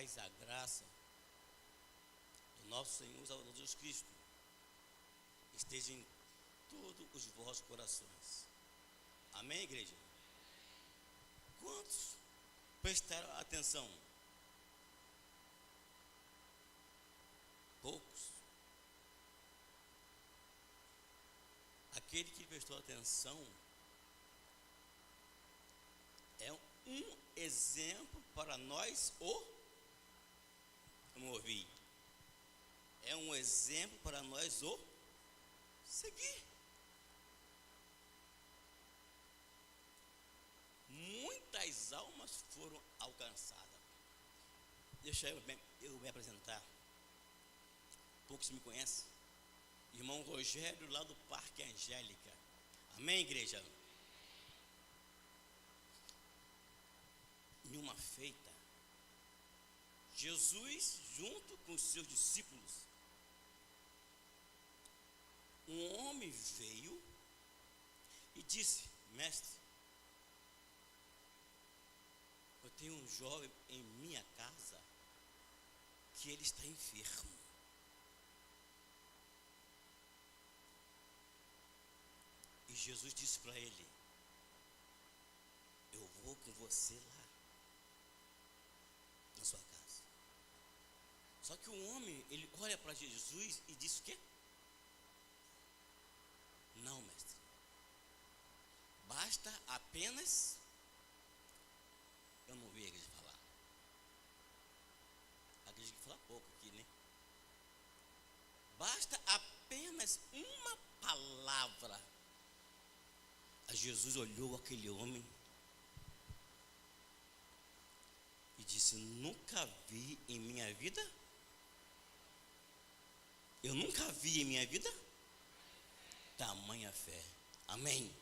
paz, a graça do nosso Senhor Salvador Jesus Cristo esteja em todos os vossos corações. Amém, igreja? Quantos prestaram atenção? Poucos. Aquele que prestou atenção é um exemplo para nós vamos ouvir. É um exemplo para nós seguir. Muitas almas foram alcançadas. Deixa eu me apresentar. Poucos me conhecem. Irmão Rogério, lá do Parque Angélica. Amém, igreja? Em uma feita, Jesus, junto com os seus discípulos, um homem veio e disse: mestre, eu tenho um jovem em minha casa que ele está enfermo. E Jesus disse para ele: eu vou com você lá na sua casa. Só que o homem, ele olha para Jesus e diz o quê? Não, mestre, basta apenas, eu não vi a igreja falar. A igreja fala pouco aqui, né? Basta apenas uma palavra. A Jesus olhou aquele homem e disse: nunca vi em minha vida, eu nunca vi em minha vida tamanha fé. Amém?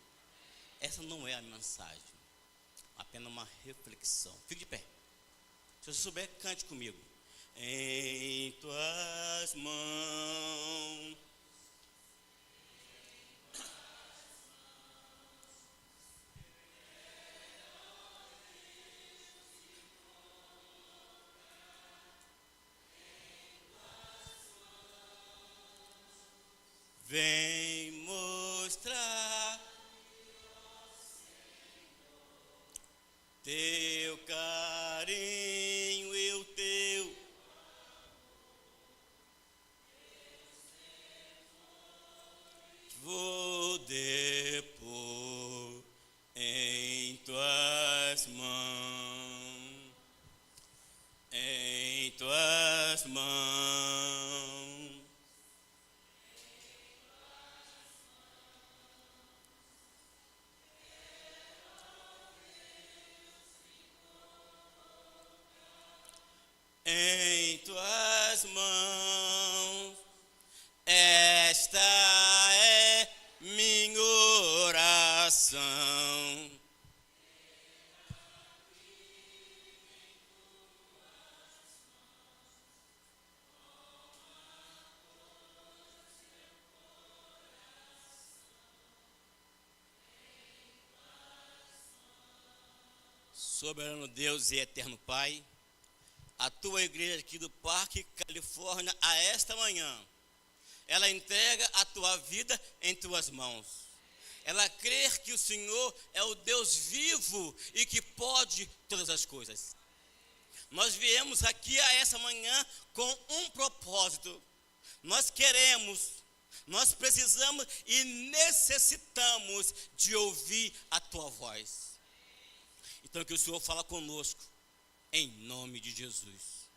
Essa não é a mensagem, apenas uma reflexão. Fique de pé. Se você souber, cante comigo. Em tuas mãos vem mostrar teu carinho e o teu vou depor em tuas mãos, em tuas mãos. Em tuas mãos, esta é minha oração. Soberano Deus e eterno Pai, a tua igreja aqui do Parque Califórnia, a esta manhã, ela entrega a tua vida em tuas mãos. Ela crê que o Senhor é o Deus vivo e que pode todas as coisas. Nós viemos aqui a essa manhã com um propósito. Nós queremos, nós precisamos e necessitamos de ouvir a tua voz. Então que o Senhor fala conosco. Em nome de Jesus.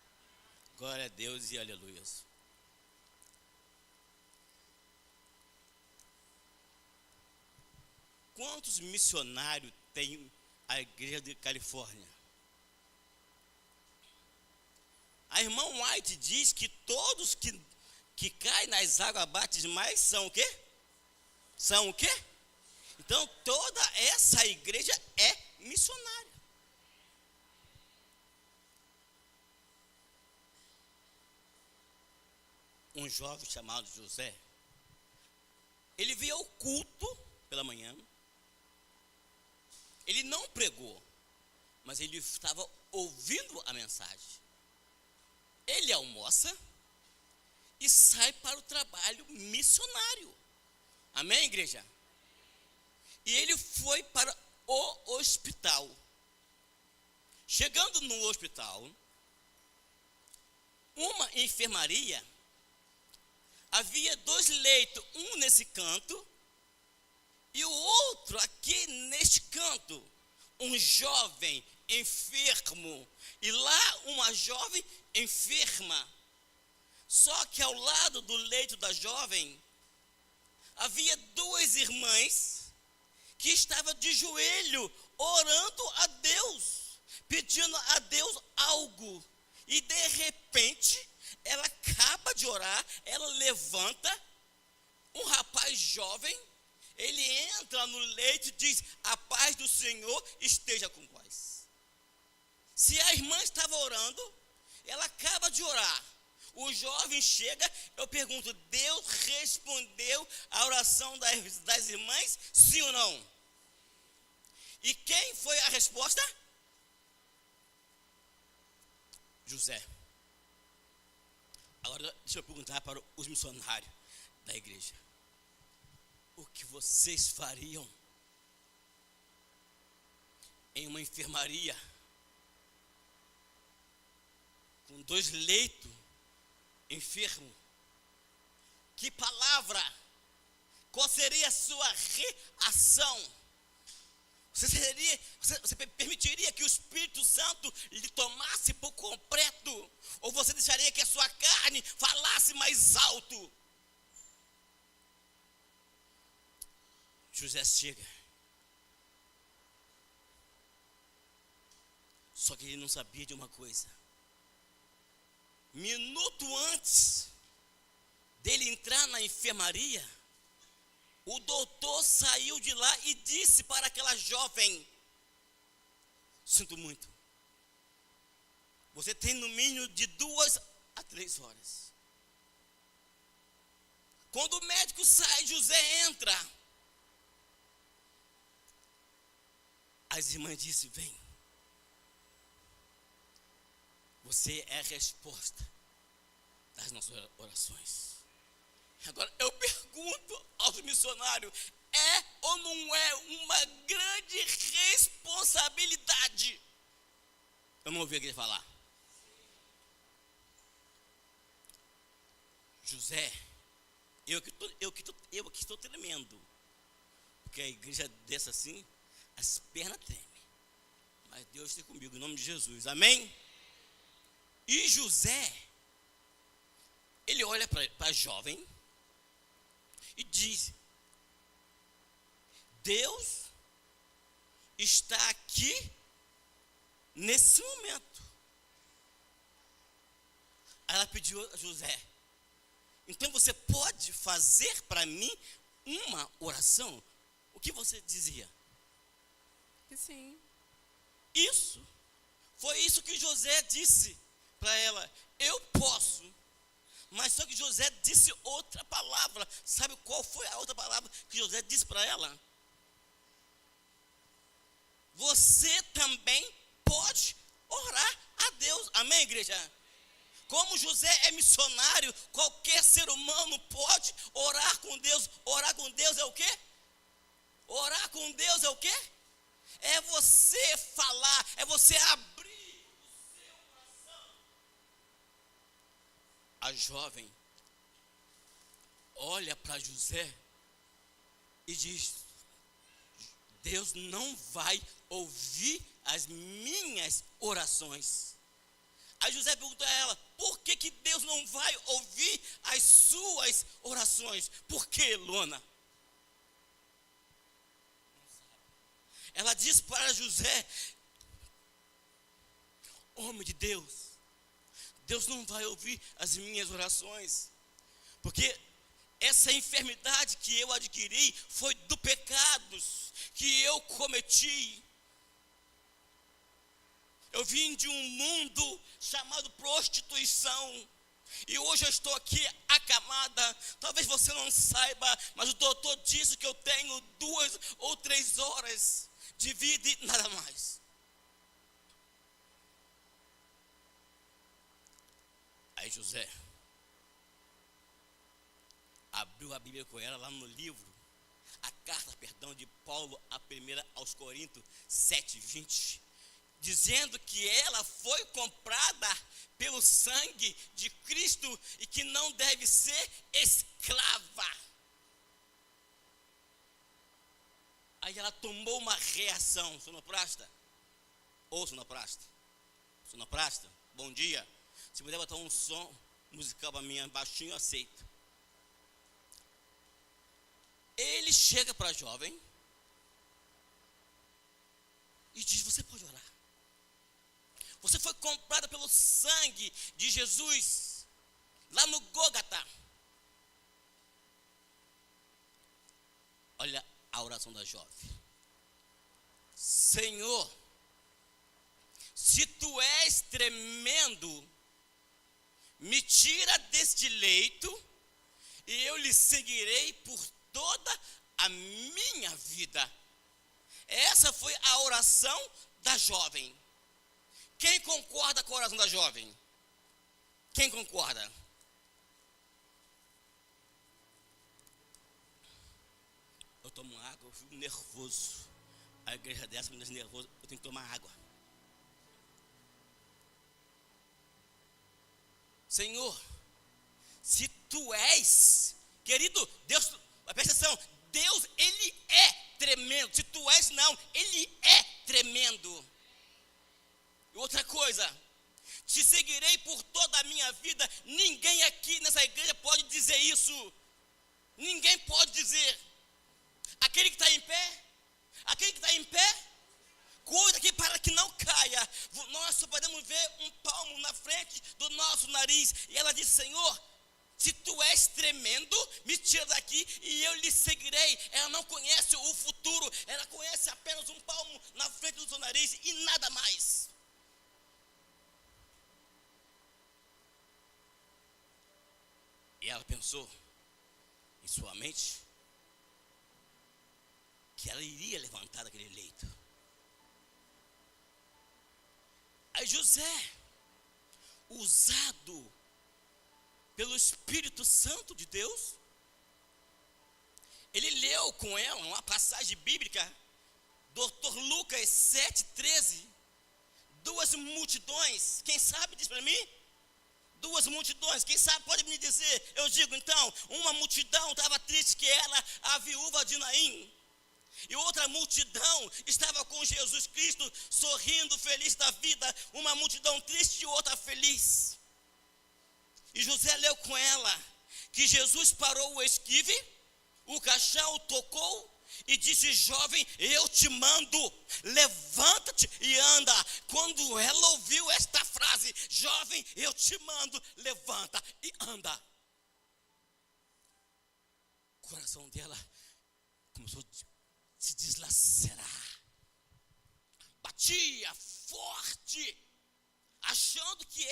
Glória a Deus e aleluia. Quantos missionários tem a igreja de Califórnia? A irmã White diz que todos que caem nas águas batismais são o quê? São o quê? Então toda essa igreja é missionária. Um jovem chamado José, ele veio ao culto pela manhã, ele não pregou, mas ele estava ouvindo a mensagem. Ele almoça e sai para o trabalho missionário. Amém, igreja? E ele foi para o hospital. Chegando no hospital, uma enfermaria, havia 2 leitos, um nesse canto e o outro aqui neste canto. Um jovem enfermo e lá uma jovem enferma. Só que ao lado do leito da jovem havia 2 irmãs que estavam de joelho orando a Deus, pedindo a Deus algo. E de repente ela acaba de orar, ela levanta, um rapaz jovem, ele entra no leito e diz: a paz do Senhor esteja com vós. Se a irmã estava orando, ela acaba de orar, o jovem chega, eu pergunto: Deus respondeu a oração das irmãs, sim ou não? E quem foi a resposta? José. Agora deixa eu perguntar para os missionários da igreja: o que vocês fariam em uma enfermaria com 2 leitos enfermos? Que palavra? Qual seria a sua reação? Você permitiria que o Espírito Santo lhe tomasse por completo? Ou você deixaria que a sua carne falasse mais alto? José chega. Só que ele não sabia de uma coisa. Minuto antes dele entrar na enfermaria, o doutor saiu de lá e disse para aquela jovem: sinto muito, você tem no mínimo de 2 a 3 horas. Quando o médico sai, José entra. As irmãs disseram: vem, você é a resposta das nossas orações. Agora eu pergunto aos missionários: é ou não é uma grande responsabilidade? Eu não ouvi a igreja falar. José, eu que estou tremendo, porque a igreja dessa assim, as pernas tremem. Mas Deus esteja comigo, em nome de Jesus, amém? E José, ele olha para a jovem e diz: Deus está aqui nesse momento. Ela pediu a José: então você pode fazer para mim uma oração? O que você dizia? Que sim. Isso. Foi isso que José disse para ela: eu posso. Mas só que José disse outra palavra. Sabe qual foi a outra palavra que José disse para ela? Você também pode orar a Deus. Amém, igreja? Como José é missionário, qualquer ser humano pode orar com Deus. Orar com Deus é o quê? Orar com Deus é o quê? É você falar, é você abrir o seu coração. A jovem olha para José e diz: Deus não vai ouvir as minhas orações. Aí José perguntou a ela: por que Deus não vai ouvir as suas orações? Por que, Luana? Ela disse para José: homem de Deus, Deus não vai ouvir as minhas orações, porque essa enfermidade que eu adquiri foi do pecados que eu cometi. Eu vim de um mundo chamado prostituição, e hoje eu estou aqui acamada. Talvez você não saiba, mas o doutor disse que eu tenho 2 ou 3 horas de vida e nada mais. Aí José abriu a Bíblia com ela lá no livro, a carta, perdão, de Paulo, a primeira aos Coríntios 7:20, dizendo que ela foi comprada pelo sangue de Cristo e que não deve ser escrava. Aí ela tomou uma reação. Sonoplasta? Ou sonoplasta? Sonoplasta? Bom dia. Se puder botar um som musical para mim baixinho, eu aceito. Ele chega para a jovem e diz: você pode orar. Você foi comprada pelo sangue de Jesus lá no Gólgota. Olha a oração da jovem: Senhor, se tu és tremendo, me tira deste leito e eu lhe seguirei por toda a minha vida. Essa foi a oração da jovem. Quem concorda com a oração da jovem? Quem concorda? Eu tomo água, eu fico nervoso. A igreja dessa me deixa nervoso, eu tenho que tomar água. Senhor, se tu és, querido, Deus, presta atenção, Deus, Ele é tremendo. Se tu és, não, Ele é tremendo. E outra coisa, te seguirei por toda a minha vida. Ninguém aqui nessa igreja pode dizer isso. Ninguém pode dizer. Aquele que está em pé, cuida aqui para que não caia. Nós só podemos ver um palmo na frente do nosso nariz. E ela diz: Senhor, se tu és tremendo, me tira daqui e eu lhe seguirei. Ela não conhece o futuro, ela conhece apenas um palmo na frente do seu nariz e nada mais. E ela pensou em sua mente que ela iria levantar daquele leito. Aí José, usado pelo Espírito Santo de Deus, ele leu com ela uma passagem bíblica, Dr. Lucas 7:13, duas multidões. Quem sabe diz para mim? Duas multidões, quem sabe pode me dizer? Eu digo então, uma multidão estava triste, que era a viúva de Naim, e outra multidão estava com Jesus Cristo, sorrindo, feliz da vida. Uma multidão triste e outra feliz. E José leu com ela que Jesus parou o esquive, o caixão o tocou e disse: jovem, eu te mando, levanta-te e anda. Quando ela ouviu esta frase, jovem, eu te mando, levanta e anda, o coração dela começou a se deslacerar, batia forte, achando que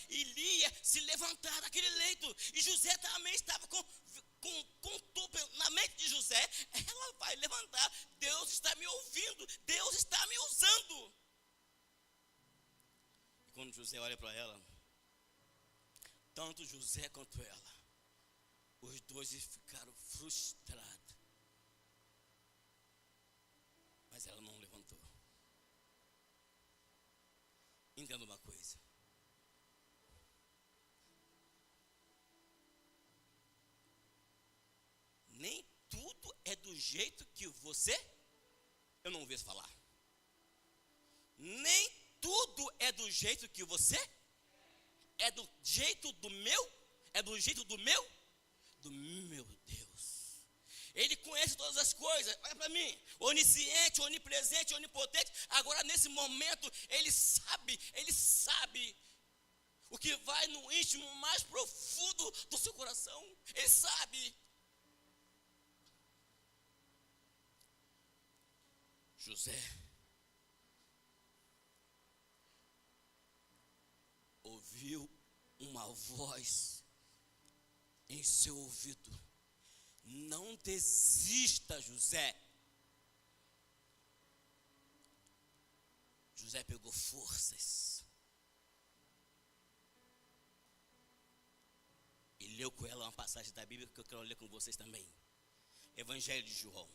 iria se levantar daquele leito. E José também estava com na mente de José: ela vai levantar, Deus está me ouvindo, Deus está me usando. E quando José olha para ela, tanto José quanto ela, os dois ficaram frustrados. Mas ela não levantou. Entenda uma coisa: nem tudo é do jeito que você, eu não ouvi falar. Nem tudo é do jeito que você, é do jeito do meu, é do jeito do meu Deus. Ele conhece todas as coisas, olha para mim, onisciente, onipresente, onipotente. Agora nesse momento, ele sabe o que vai no íntimo mais profundo do seu coração. Ele sabe. José ouviu uma voz em seu ouvido: não desista, José. José pegou forças. passagem da Bíblia que eu quero ler com vocês também. Evangelho de João.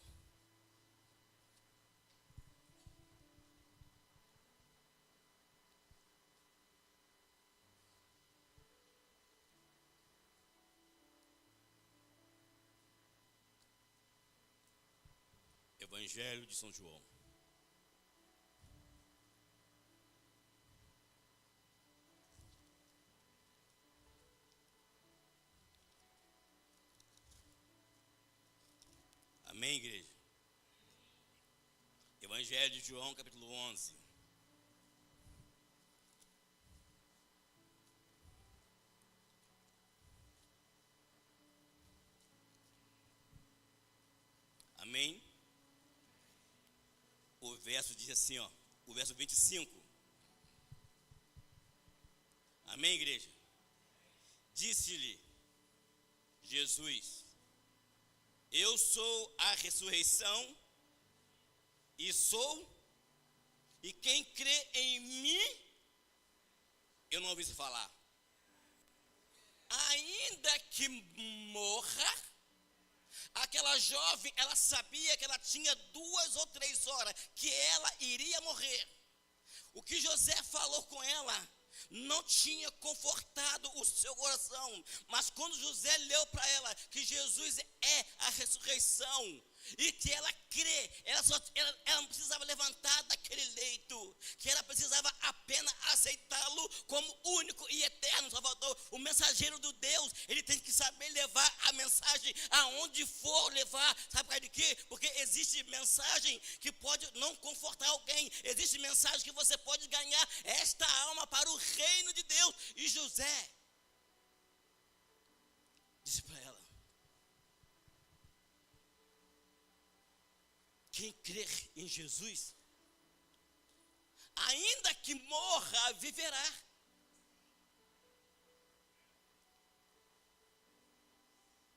Evangelho de São João. Amém, igreja? Evangelho de João, capítulo 11. Amém? O verso diz assim, ó, o verso 25. Amém, igreja? Disse-lhe Jesus: eu sou a ressurreição e quem crê em mim, eu não ouvi se falar, ainda que morra. Aquela jovem, ela sabia que ela tinha 2 ou 3 horas que ela iria morrer. O que José falou com ela não tinha confortado o seu coração, mas quando José leu para ela que Jesus é a ressurreição e que ela crê, ela não precisava levantar daquele leito, que ela precisava apenas aceitá-lo como único e eterno Salvador. O mensageiro do Deus, ele tem que saber levar a mensagem aonde for levar. Sabe por causa de quê? Porque existe mensagem que pode não confortar alguém, existe mensagem que você pode ganhar esta alma para o reino de Deus. E José disse para ela: quem crer em Jesus, ainda que morra, viverá.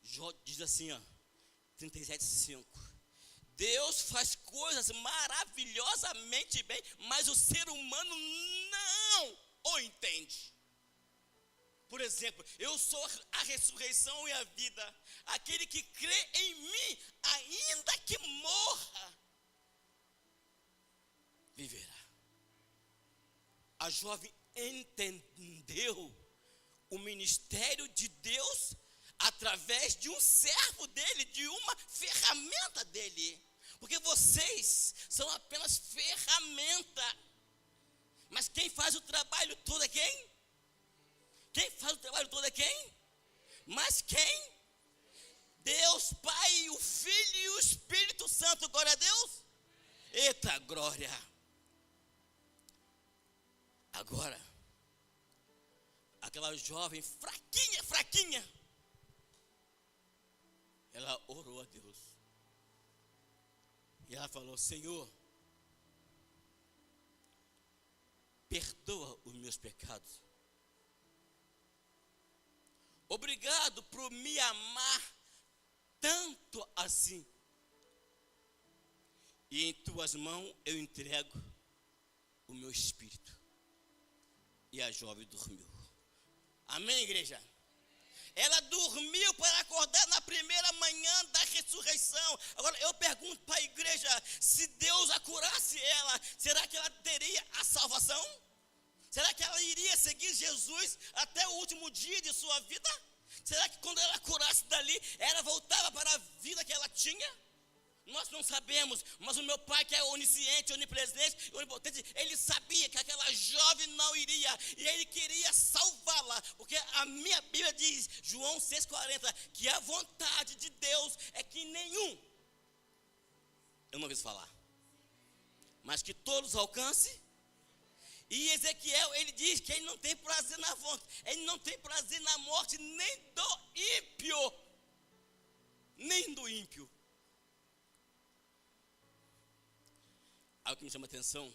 Jó diz assim, ó, 37:5. Deus faz coisas maravilhosamente bem, mas o ser humano não o entende. Por exemplo, eu sou a ressurreição e a vida. Aquele que crê em mim, ainda que morra, viverá. A jovem entendeu o ministério de Deus através de um servo dele, de uma ferramenta dele. Porque vocês são apenas ferramenta. Mas quem faz o trabalho todo é quem? Quem faz o trabalho todo é quem? Mas quem? Deus Pai, o Filho e o Espírito Santo. Glória a Deus. Eita glória. Agora, aquela jovem fraquinha, ela orou a Deus. E ela falou: Senhor, perdoa os meus pecados. Obrigado por me amar tanto assim. E em tuas mãos eu entrego o meu espírito. E a jovem dormiu. Amém, igreja? Ela dormiu para acordar na primeira manhã da ressurreição. Agora eu pergunto para a igreja: se Deus a curasse ela, será que ela teria a salvação? Será que ela iria seguir Jesus até o último dia de sua vida? Será que quando ela curasse dali, ela voltava para a vida que ela tinha? Nós não sabemos, mas o meu pai, que é onisciente, onipresente, onipotente, ele sabia que aquela jovem não iria, e ele queria salvá-la, porque a minha Bíblia diz, João 6,40, que a vontade de Deus é que nenhum, eu não ouvi falar, mas que todos alcancem. E Ezequiel, ele diz que ele não tem prazer na morte, ele não tem prazer na morte nem do ímpio, nem do ímpio. Algo que me chama a atenção,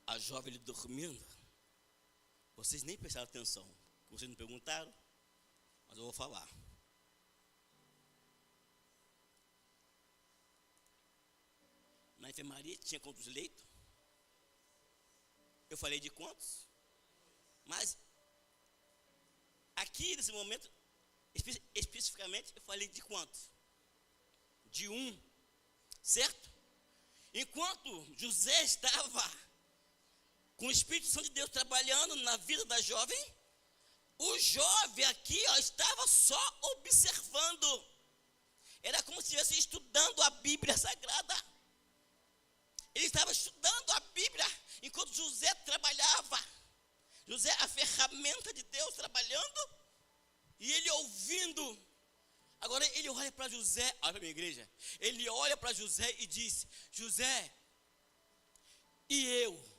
a jovem ali dormindo, vocês nem prestaram atenção, vocês não perguntaram, mas eu vou falar. Na enfermaria tinha quantos leitos? Eu falei de quantos? Mas a aqui nesse momento, especificamente, eu falei de quanto? De um, certo? Enquanto José estava com o Espírito Santo de Deus trabalhando na vida da jovem, o jovem aqui estava só observando. Era como se estivesse estudando a Bíblia Sagrada. Ele estava estudando a Bíblia enquanto José trabalhava. José, a ferramenta de Deus, trabalhando, e ele ouvindo. Agora ele olha para José, olha para a minha igreja. Ele olha para José e diz: José, e eu?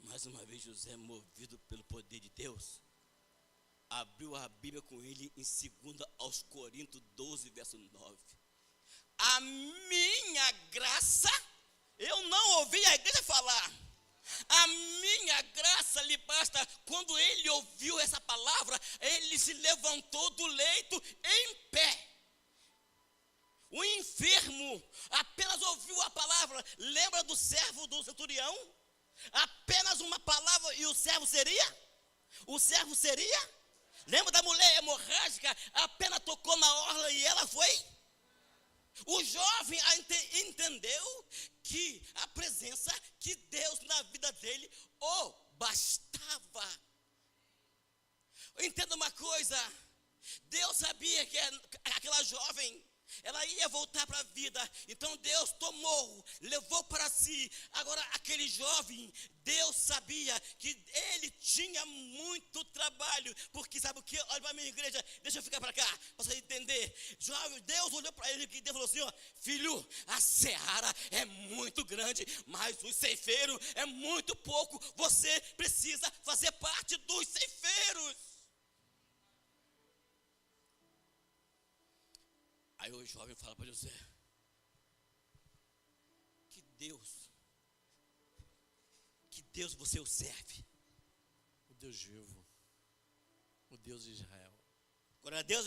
Mais uma vez José, movido pelo poder de Deus, abriu a Bíblia com ele em 2 Coríntios 12, verso 9. A minha graça, eu não ouvi a igreja falar, a minha graça lhe basta. Quando ele ouviu essa palavra, ele se levantou do leito em pé. O enfermo apenas ouviu a palavra. Lembra do servo do centurião? Apenas uma palavra e o servo seria? O servo seria? Lembra da mulher hemorrágica? Apenas tocou na orla e ela foi? O jovem entendeu que a presença de Deus na vida dele o bastava. Entenda uma coisa, Deus sabia que aquela jovem, ela ia voltar para a vida. Então Deus tomou, levou para si. Agora aquele jovem, Deus sabia que ele tinha muito trabalho. Porque sabe o que? Olha para a minha igreja, deixa eu ficar para cá, para você entender. Jovem, Deus olhou para ele e Deus falou assim: ó, filho, a seara é muito grande, mas o ceifeiro é muito pouco. Você precisa fazer parte dos ceifeiros. Aí o jovem fala para José: que Deus você o serve? O Deus vivo, o Deus de Israel. Glória a Deus.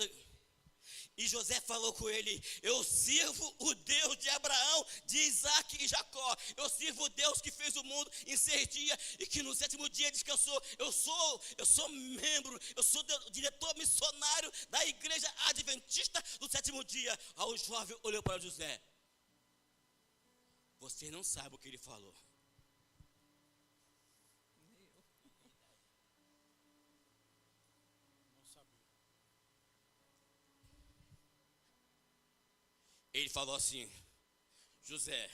E José falou com ele: eu sirvo o Deus de Abraão, de Isaac e Jacó. Eu sirvo o Deus que fez o mundo em 6 dias e que no 7º dia descansou. Eu sou membro, eu sou diretor missionário da igreja adventista do 7º dia. Aí o jovem olhou para José: você não sabe o que ele falou. Ele falou assim: José,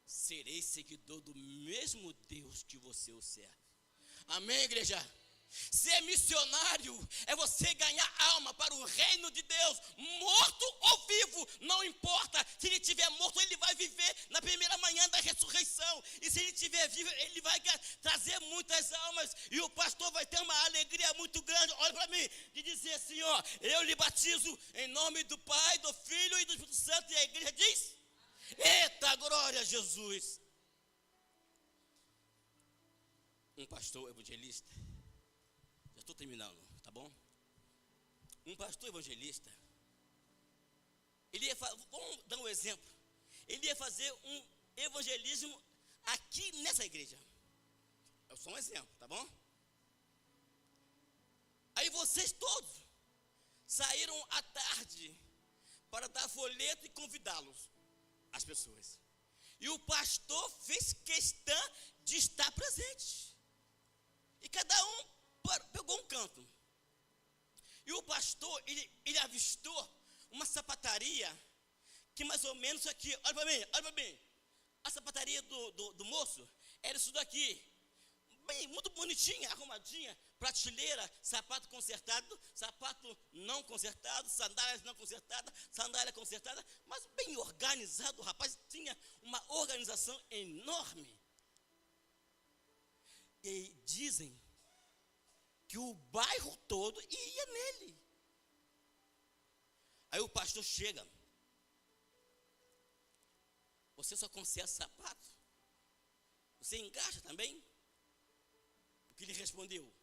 serei seguidor do mesmo Deus que você o serve. Amém, igreja? Ser missionário é você ganhar alma para o reino de Deus, morto ou vivo, não importa. Se ele estiver morto, ele vai viver na primeira manhã da ressurreição. E se ele estiver vivo, ele vai trazer muitas almas. E o pastor vai ter uma alegria muito grande, olha para mim, de dizer assim: ó, eu lhe batizo em nome do Pai, do Filho e do Espírito Santo. E a igreja diz: eita, glória a Jesus. Um pastor evangelista, já estou terminando, tá bom? Um pastor evangelista, ele ia vamos dar um exemplo. Ele ia fazer um evangelismo aqui nessa igreja. É só um exemplo, tá bom? Aí vocês todos saíram à tarde para dar folheto e convidá-los, as pessoas. E o pastor fez questão de estar presente. E cada um pegou um canto. E o pastor, ele avistou uma sapataria que mais ou menos aqui, olha para mim. A sapataria do moço era isso daqui. Bem, muito bonitinha, arrumadinha, prateleira, sapato consertado, sapato não consertado, sandálias não consertadas, sandália consertada, mas bem organizado. O rapaz tinha uma organização enorme. E dizem que o bairro todo ia nele. Aí o pastor chega: você só conserta sapato? Você engaja também? O que ele respondeu: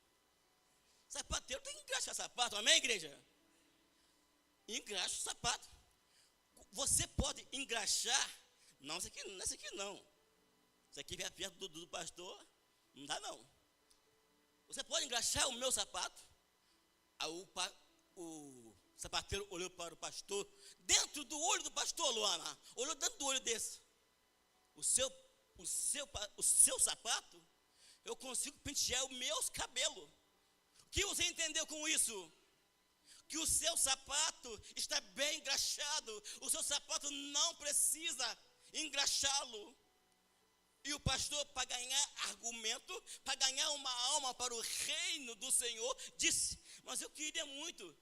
sapateiro tem que engraxar sapato, amém, igreja? Engraxa o sapato. Você pode engraxar? Não, esse aqui não. Isso aqui perto do pastor, não dá não. Você pode engraxar o meu sapato? Aí o sapateiro olhou para o pastor, dentro do olho do pastor, Luana, olhou dentro do olho desse. O seu sapato, eu consigo pentear os meus cabelos. O que você entendeu com isso? Que o seu sapato está bem engraxado, o seu sapato não precisa engraxá-lo. E o pastor, para ganhar argumento, para ganhar uma alma para o reino do Senhor, disse: mas eu queria muito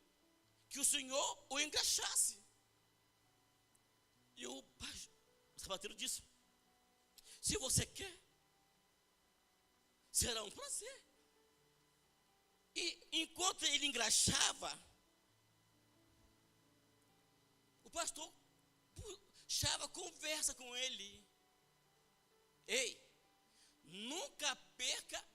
que o Senhor o engraxasse. E o sapateiro disse: se você quer, será um prazer. E enquanto ele engraxava, o pastor puxava conversa com ele. Ei, nunca perca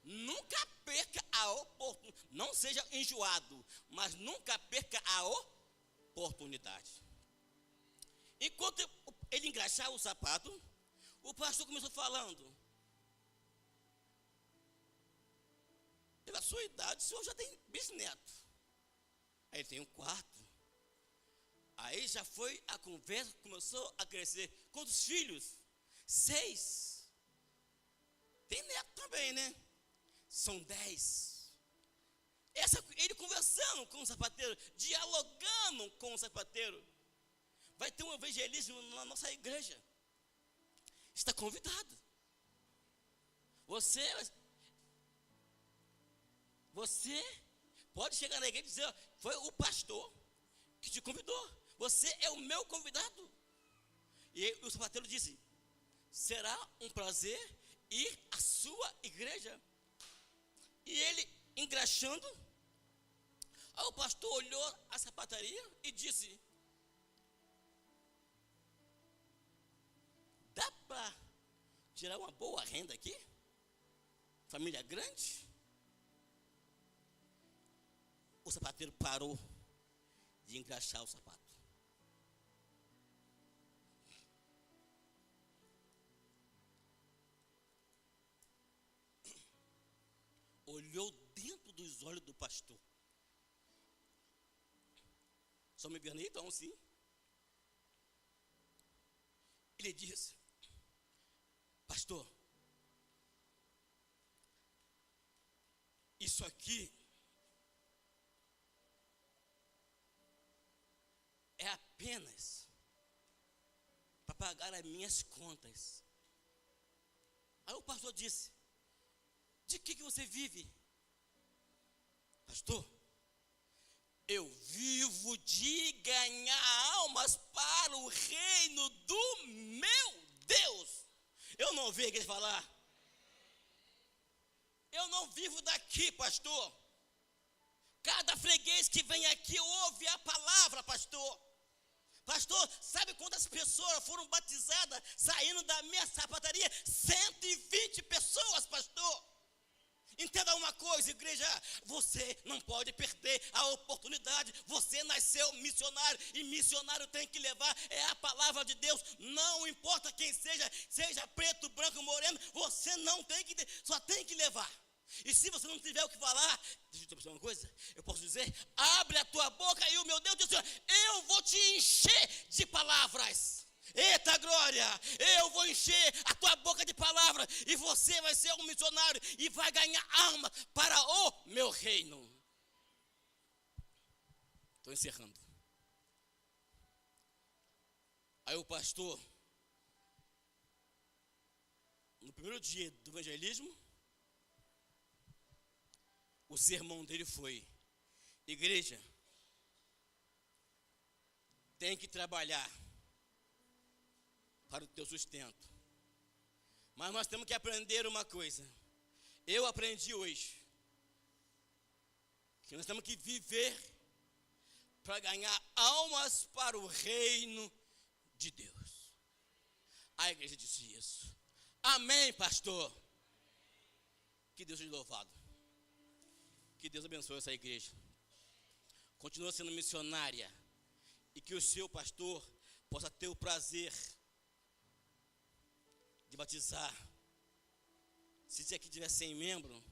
nunca perca a oportunidade. Não seja enjoado, mas nunca perca a oportunidade. Enquanto ele engraxava o sapato, o pastor começou falando: pela sua idade, o senhor já tem bisneto. Aí ele tem um quarto. Aí já foi, a conversa começou a crescer. Quantos filhos? 6. Tem neto também, né? São 10. Ele conversando com o sapateiro, dialogando com o sapateiro. Vai ter um evangelismo na nossa igreja. Está convidado. Você pode chegar na igreja e dizer: foi o pastor que te convidou. Você é o meu convidado. E o sapateiro disse: será um prazer ir à sua igreja. E ele engraxando, aí o pastor olhou a sapataria e disse: dá para tirar uma boa renda aqui? Família grande? O sapateiro parou de engraxar o sapato. Olhou dentro dos olhos do pastor. Só me vendo aí, então, sim. Ele disse: pastor, isso aqui é apenas para pagar as minhas contas. Aí o pastor disse: de que você vive? Pastor, eu vivo de ganhar almas para o reino do meu Deus. Eu não ouvi a igreja falar: eu não vivo daqui, pastor. Cada freguês que vem aqui ouve a palavra, pastor. Pastor, sabe quantas pessoas foram batizadas saindo da minha sapataria? 120 pessoas, pastor. Entenda uma coisa, igreja: você não pode perder a oportunidade. Você nasceu missionário, e missionário tem que levar a palavra de Deus. Não importa quem seja preto, branco, moreno, você não tem que, só tem que levar. E se você não tiver o que falar, deixa eu te dizer uma coisa, eu posso dizer: abre a tua boca e o meu Deus diz assim: eu vou te encher de palavras. Eita glória, eu vou encher a tua boca de palavras, e você vai ser um missionário e vai ganhar alma para o meu reino. Estou encerrando. Aí o pastor, no primeiro dia do evangelismo, o sermão dele foi: igreja, tem que trabalhar para o teu sustento. Mas nós temos que aprender uma coisa. Eu aprendi hoje que nós temos que viver para ganhar almas para o reino de Deus. A igreja disse isso. Amém, pastor. Que Deus seja louvado. Que Deus abençoe essa igreja. Continua sendo missionária, e que o seu pastor possa ter o prazer de batizar. Se aqui tiver 100 membros,